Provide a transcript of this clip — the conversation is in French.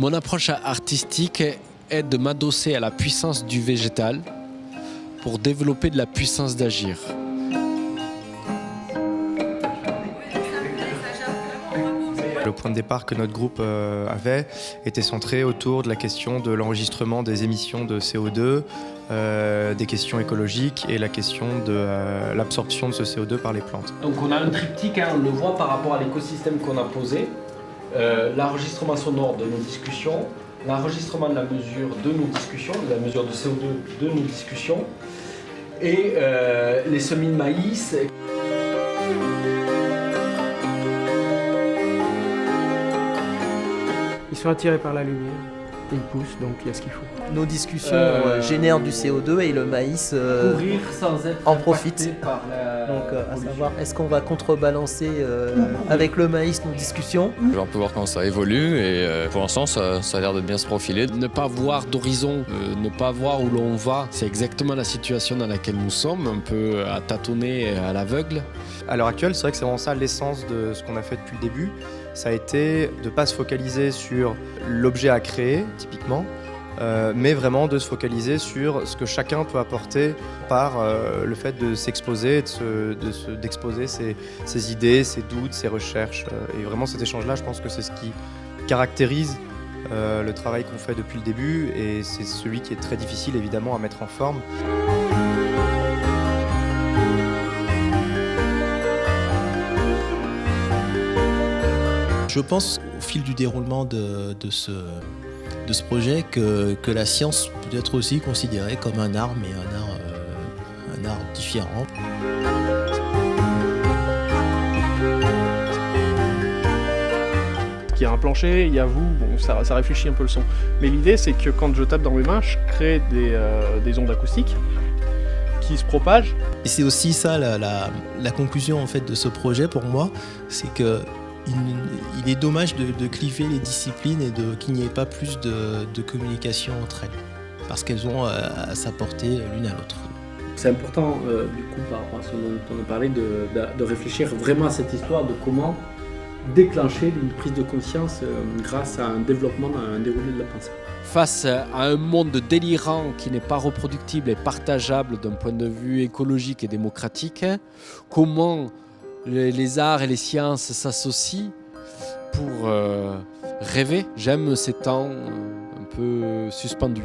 Mon approche artistique est de m'adosser à la puissance du végétal pour développer de la puissance d'agir. Le point de départ que notre groupe avait était centré autour de la question de l'enregistrement des émissions de CO2, des questions écologiques et la question de l'absorption de ce CO2 par les plantes. Donc on a un triptyque, on le voit par rapport à l'écosystème qu'on a posé, l'enregistrement sonore de nos discussions, l'enregistrement de la mesure de nos discussions, de la mesure de CO2 de nos discussions, et les semis de maïs. Ils sont attirés par la lumière, et ils poussent, donc il y a ce qu'il faut. Nos discussions génèrent du CO2 et le maïs Courir sans être en profite. par la Donc à pollution. savoir, est-ce qu'on va contrebalancer avec le maïs nos discussions? On va un peu voir comment ça évolue et pour l'instant ça a l'air de bien se profiler. Ne pas voir d'horizon, ne pas voir où l'on va, c'est exactement la situation dans laquelle nous sommes, un peu à tâtonner à l'aveugle. À l'heure actuelle, c'est vrai que c'est vraiment ça l'essence de ce qu'on a fait depuis le début. Ça a été de ne pas se focaliser sur l'objet à créer, typiquement, mais vraiment de se focaliser sur ce que chacun peut apporter par le fait de s'exposer, d'exposer ses idées, ses doutes, ses recherches. Et vraiment cet échange-là, je pense que c'est ce qui caractérise le travail qu'on fait depuis le début et c'est celui qui est très difficile évidemment à mettre en forme. Je pense au fil du déroulement de ce projet que la science peut être aussi considérée comme un art, mais un art différent. Il y a un plancher, il y a vous, bon, ça réfléchit un peu le son. Mais l'idée c'est que quand je tape dans mes mains, je crée des ondes acoustiques qui se propagent. Et c'est aussi ça la conclusion en fait de ce projet pour moi, c'est que il est dommage de cliver les disciplines et qu'il n'y ait pas plus de communication entre elles, parce qu'elles ont à s'apporter l'une à l'autre. C'est important, du coup, par rapport à ce dont on a parlé, de réfléchir vraiment à cette histoire de comment déclencher une prise de conscience grâce à un développement, à un déroulé de la pensée. Face à un monde délirant qui n'est pas reproductible et partageable d'un point de vue écologique et démocratique, comment les arts et les sciences s'associent pour rêver. J'aime ces temps un peu suspendus.